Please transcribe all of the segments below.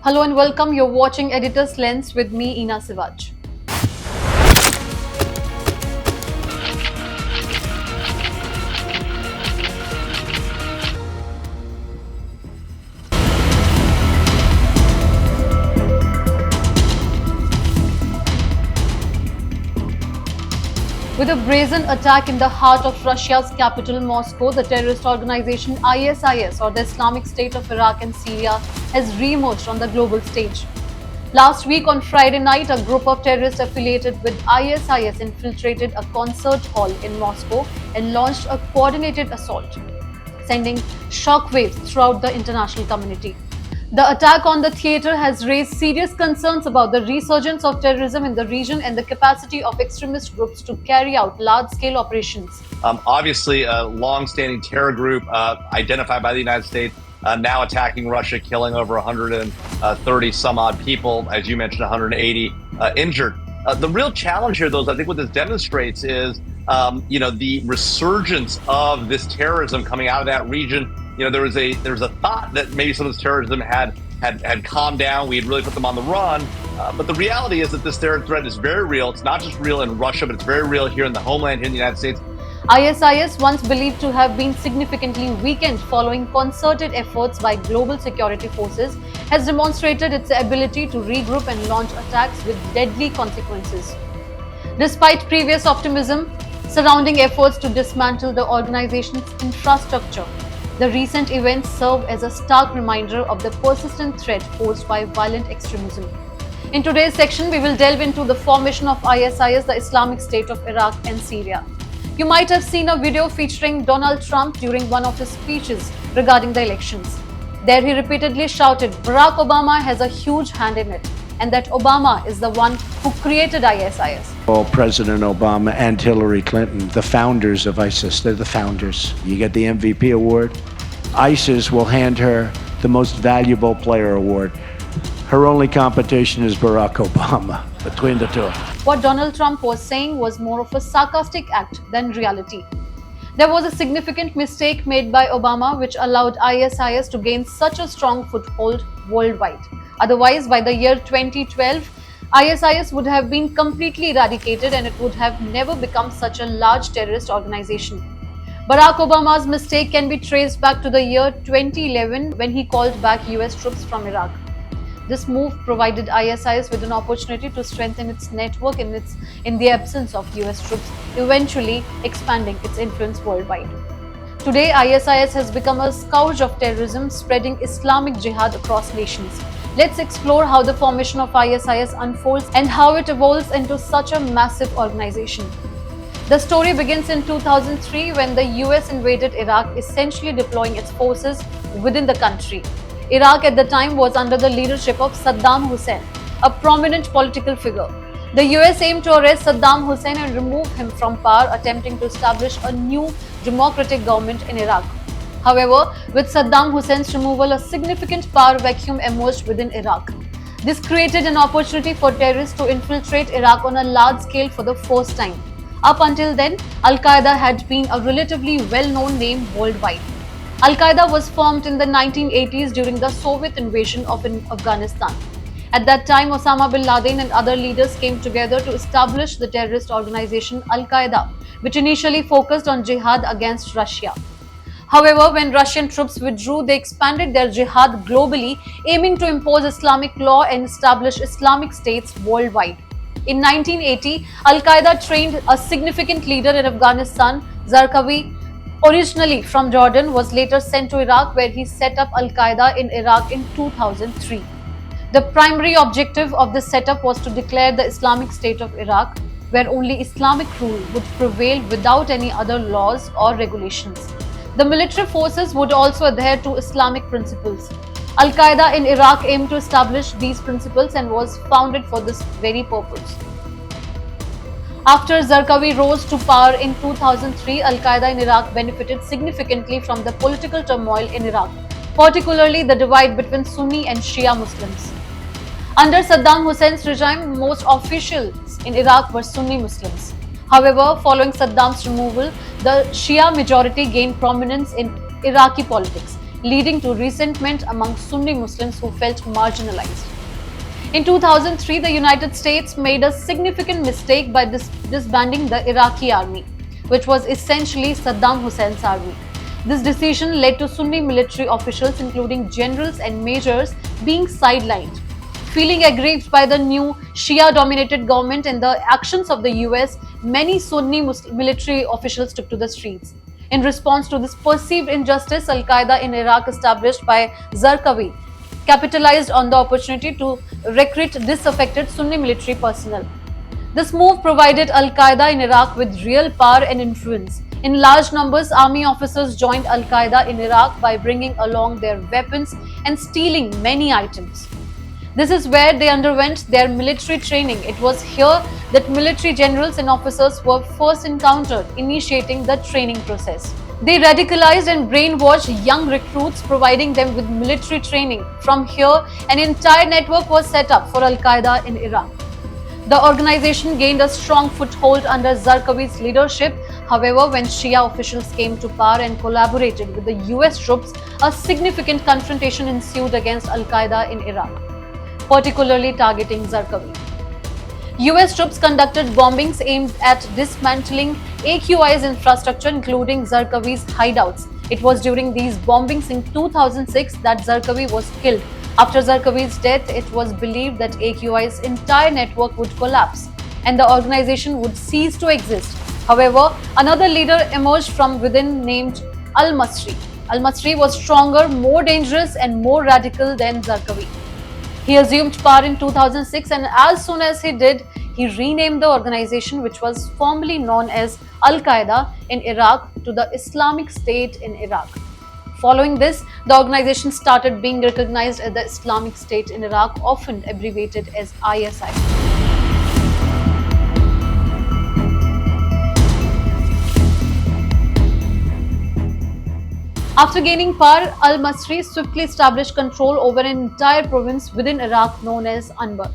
Hello and welcome. You're watching Editor's Lens with me, Ina Sivaj. With a brazen attack in the heart of Russia's capital, Moscow, the terrorist organization ISIS, or the Islamic State of Iraq and Syria, has re-emerged on the global stage. Last week on Friday night, a group of terrorists affiliated with ISIS infiltrated a concert hall in Moscow and launched a coordinated assault, sending shockwaves throughout the international community. The attack on the theatre has raised serious concerns about the resurgence of terrorism in the region and the capacity of extremist groups to carry out large-scale operations. Obviously, a long-standing terror group identified by the United States, now attacking Russia, killing over 130 some odd people, as you mentioned, 180 injured. The real challenge here, though, is I think what this demonstrates is, the resurgence of this terrorism coming out of that region. There was a thought that maybe some of this terrorism had calmed down. We had really put them on the run. But the reality is that this terror threat is very real. It's not just real in Russia, but it's very real here in the homeland, here in the United States. ISIS, once believed to have been significantly weakened following concerted efforts by global security forces, has demonstrated its ability to regroup and launch attacks with deadly consequences. Despite previous optimism surrounding efforts to dismantle the organization's infrastructure, the recent events serve as a stark reminder of the persistent threat posed by violent extremism. In today's section, we will delve into the formation of ISIS, the Islamic State of Iraq and Syria. You might have seen a video featuring Donald Trump during one of his speeches regarding the elections. There he repeatedly shouted, Barack Obama has a huge hand in it, and that Obama is the one who created ISIS. President Obama and Hillary Clinton, the founders of ISIS, they're the founders. You get the MVP award. ISIS will hand her the most valuable player award. Her only competition is Barack Obama between the two. What Donald Trump was saying was more of a sarcastic act than reality. There was a significant mistake made by Obama which allowed ISIS to gain such a strong foothold worldwide. Otherwise, by the year 2012, ISIS would have been completely eradicated and it would have never become such a large terrorist organization. Barack Obama's mistake can be traced back to the year 2011 when he called back US troops from Iraq. This move provided ISIS with an opportunity to strengthen its network in the absence of US troops, eventually expanding its influence worldwide. Today, ISIS has become a scourge of terrorism, spreading Islamic jihad across nations. Let's explore how the formation of ISIS unfolds and how it evolves into such a massive organization. The story begins in 2003 when the US invaded Iraq, essentially deploying its forces within the country. Iraq at the time was under the leadership of Saddam Hussein, a prominent political figure. The US aimed to arrest Saddam Hussein and remove him from power, attempting to establish a new democratic government in Iraq. However, with Saddam Hussein's removal, a significant power vacuum emerged within Iraq. This created an opportunity for terrorists to infiltrate Iraq on a large scale for the first time. Up until then, Al-Qaeda had been a relatively well-known name worldwide. Al-Qaeda was formed in the 1980s during the Soviet invasion of Afghanistan. At that time, Osama bin Laden and other leaders came together to establish the terrorist organization Al-Qaeda, which initially focused on jihad against Russia. However, when Russian troops withdrew, they expanded their jihad globally, aiming to impose Islamic law and establish Islamic states worldwide. In 1980, Al-Qaeda trained a significant leader in Afghanistan, Zarqawi, originally from Jordan, was later sent to Iraq, where he set up Al-Qaeda in Iraq in 2003. The primary objective of this setup was to declare the Islamic State of Iraq, where only Islamic rule would prevail without any other laws or regulations. The military forces would also adhere to Islamic principles. Al-Qaeda in Iraq aimed to establish these principles and was founded for this very purpose. After Zarqawi rose to power in 2003, Al-Qaeda in Iraq benefited significantly from the political turmoil in Iraq, particularly the divide between Sunni and Shia Muslims. Under Saddam Hussein's regime, most officials in Iraq were Sunni Muslims. However, following Saddam's removal, the Shia majority gained prominence in Iraqi politics, leading to resentment among Sunni Muslims who felt marginalized. In 2003, the United States made a significant mistake by disbanding the Iraqi army, which was essentially Saddam Hussein's army. This decision led to Sunni military officials, including generals and majors, being sidelined. Feeling aggrieved by the new Shia-dominated government and the actions of the US, many Sunni military officials took to the streets. In response to this perceived injustice, Al-Qaeda in Iraq, established by Zarqawi, capitalized on the opportunity to recruit disaffected Sunni military personnel. This move provided Al-Qaeda in Iraq with real power and influence. In large numbers, army officers joined Al-Qaeda in Iraq by bringing along their weapons and stealing many items. This is where they underwent their military training. It was here that military generals and officers were first encountered, initiating the training process. They radicalized and brainwashed young recruits, providing them with military training. From here, an entire network was set up for Al-Qaeda in Iraq. The organization gained a strong foothold under Zarqawi's leadership. However, when Shia officials came to power and collaborated with the US troops, a significant confrontation ensued against Al-Qaeda in Iraq, particularly targeting Zarqawi. US troops conducted bombings aimed at dismantling AQI's infrastructure, including Zarqawi's hideouts. It was during these bombings in 2006 that Zarqawi was killed. After Zarqawi's death, it was believed that AQI's entire network would collapse and the organization would cease to exist. However, another leader emerged from within named Al-Masri. Al-Masri was stronger, more dangerous, and more radical than Zarqawi. He assumed power in 2006, and as soon as he did, he renamed the organization, which was formerly known as Al-Qaeda in Iraq, to the Islamic State in Iraq. Following this, the organization started being recognized as the Islamic State in Iraq, often abbreviated as ISI. After gaining power, al-Masri swiftly established control over an entire province within Iraq known as Anbar.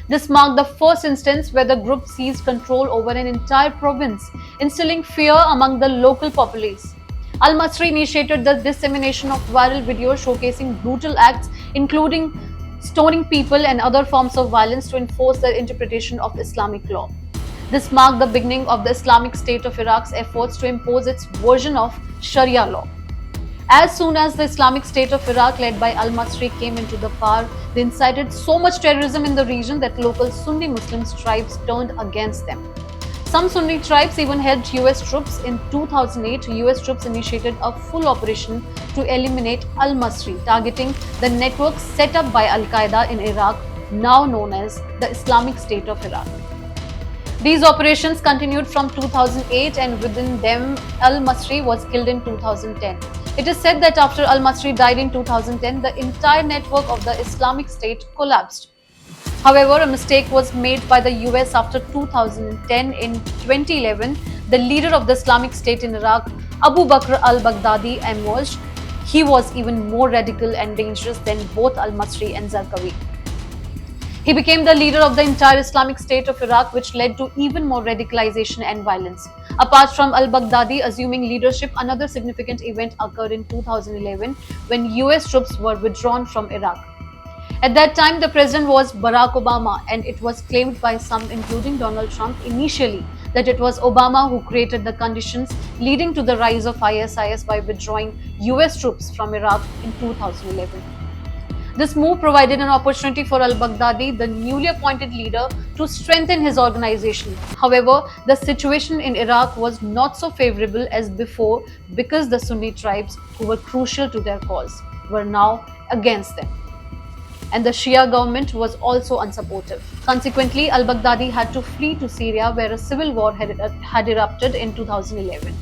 This marked the first instance where the group seized control over an entire province, instilling fear among the local populace. Al-Masri initiated the dissemination of viral videos showcasing brutal acts, including stoning people and other forms of violence to enforce their interpretation of Islamic law. This marked the beginning of the Islamic State of Iraq's efforts to impose its version of Sharia law. As soon as the Islamic State of Iraq, led by al-Masri, came into the power, they incited so much terrorism in the region that local Sunni Muslim tribes turned against them. Some Sunni tribes even helped US troops. In 2008, US troops initiated a full operation to eliminate al-Masri, targeting the network set up by Al-Qaeda in Iraq, now known as the Islamic State of Iraq. These operations continued from 2008, and within them, al-Masri was killed in 2010. It is said that after al-Masri died in 2010, the entire network of the Islamic State collapsed. However, a mistake was made by the US after 2010. In 2011, the leader of the Islamic State in Iraq, Abu Bakr al-Baghdadi, emerged. He was even more radical and dangerous than both al-Masri and Zarqawi. He became the leader of the entire Islamic State of Iraq, which led to even more radicalization and violence. Apart from al-Baghdadi assuming leadership, another significant event occurred in 2011 when US troops were withdrawn from Iraq. At that time, the president was Barack Obama, and it was claimed by some, including Donald Trump, initially that it was Obama who created the conditions leading to the rise of ISIS by withdrawing US troops from Iraq in 2011. This move provided an opportunity for al-Baghdadi, the newly appointed leader, to strengthen his organization. However, the situation in Iraq was not so favorable as before because the Sunni tribes, who were crucial to their cause, were now against them. And the Shia government was also unsupportive. Consequently, al-Baghdadi had to flee to Syria, where a civil war had erupted in 2011.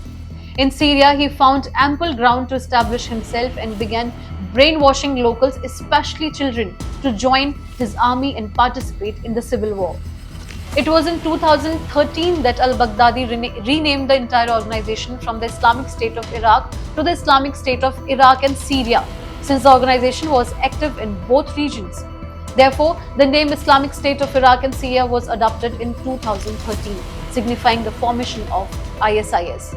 In Syria, he found ample ground to establish himself and began brainwashing locals, especially children, to join his army and participate in the civil war. It was in 2013 that al-Baghdadi renamed the entire organization from the Islamic State of Iraq to the Islamic State of Iraq and Syria, since the organization was active in both regions. Therefore, the name Islamic State of Iraq and Syria was adopted in 2013, signifying the formation of ISIS.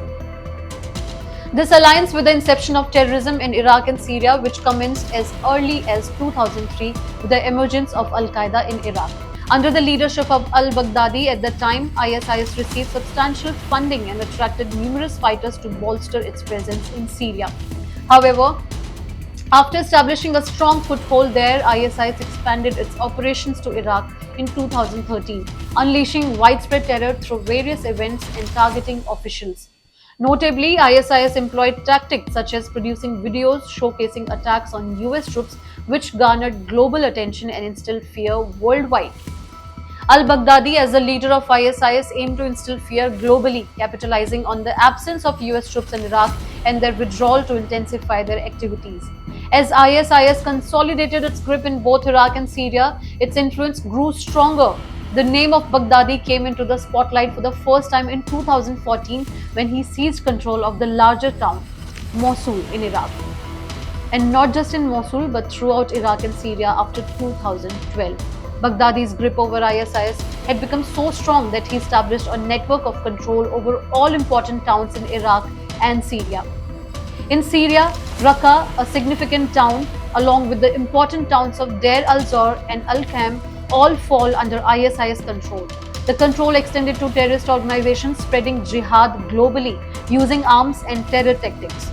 This aligns with the inception of terrorism in Iraq and Syria, which commenced as early as 2003 with the emergence of Al Qaeda in Iraq. Under the leadership of al Baghdadi at the time, ISIS received substantial funding and attracted numerous fighters to bolster its presence in Syria. However, after establishing a strong foothold there, ISIS expanded its operations to Iraq in 2013, unleashing widespread terror through various events and targeting officials. Notably, ISIS employed tactics such as producing videos showcasing attacks on US troops, which garnered global attention and instilled fear worldwide. Al-Baghdadi, as the leader of ISIS, aimed to instill fear globally, capitalizing on the absence of US troops in Iraq and their withdrawal to intensify their activities. As ISIS consolidated its grip in both Iraq and Syria, its influence grew stronger. The name of Baghdadi came into the spotlight for the first time in 2014 when he seized control of the larger town, Mosul, in Iraq. And not just in Mosul, but throughout Iraq and Syria after 2012. Baghdadi's grip over ISIS had become so strong that he established a network of control over all important towns in Iraq and Syria. In Syria, Raqqa, a significant town, along with the important towns of Deir al-Zor and Al-Qam, all fall under ISIS control. The control extended to terrorist organizations spreading jihad globally using arms and terror tactics.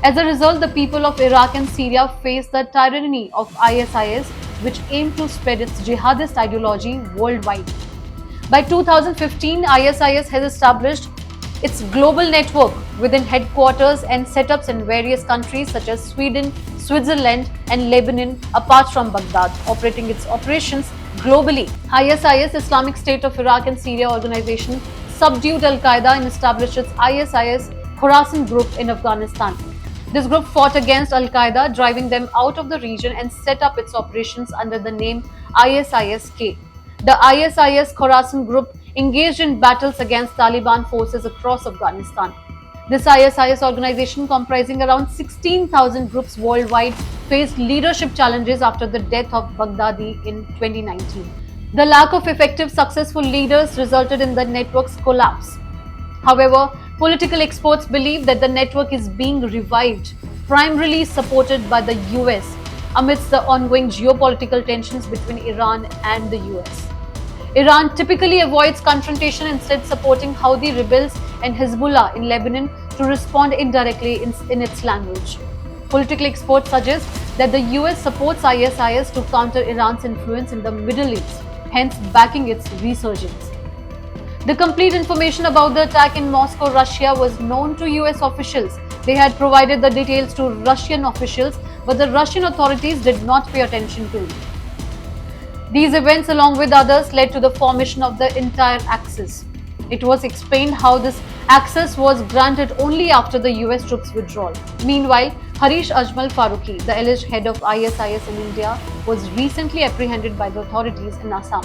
As a result, the people of Iraq and Syria face the tyranny of ISIS, which aimed to spread its jihadist ideology worldwide. By 2015, ISIS has established its global network within headquarters and setups in various countries such as Sweden, Switzerland, and Lebanon, apart from Baghdad, operating its operations globally. ISIS, Islamic State of Iraq and Syria organization, subdued Al Qaeda and established its ISIS Khorasan group in Afghanistan. This group fought against Al Qaeda, driving them out of the region and set up its operations under the name ISIS-K. The ISIS Khorasan group engaged in battles against Taliban forces across Afghanistan. This ISIS organization, comprising around 16,000 groups worldwide, faced leadership challenges after the death of Baghdadi in 2019. The lack of effective, successful leaders resulted in the network's collapse. However, political experts believe that the network is being revived, primarily supported by the US, amidst the ongoing geopolitical tensions between Iran and the US. Iran typically avoids confrontation, instead supporting Houthi rebels and Hezbollah in Lebanon to respond indirectly in its language. Political experts suggest that the US supports ISIS to counter Iran's influence in the Middle East, hence backing its resurgence. The complete information about the attack in Moscow, Russia was known to US officials. They had provided the details to Russian officials, but the Russian authorities did not pay attention to it. These events, along with others, led to the formation of the entire Axis. It was explained how this access was granted only after the US troops' withdrawal. Meanwhile, Harish Ajmal Farooqi, the alleged head of ISIS in India, was recently apprehended by the authorities in Assam.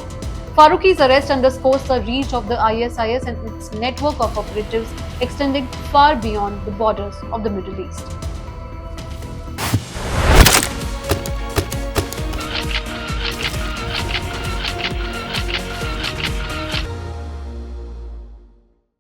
Farooqi's arrest underscores the reach of the ISIS and its network of operatives extending far beyond the borders of the Middle East.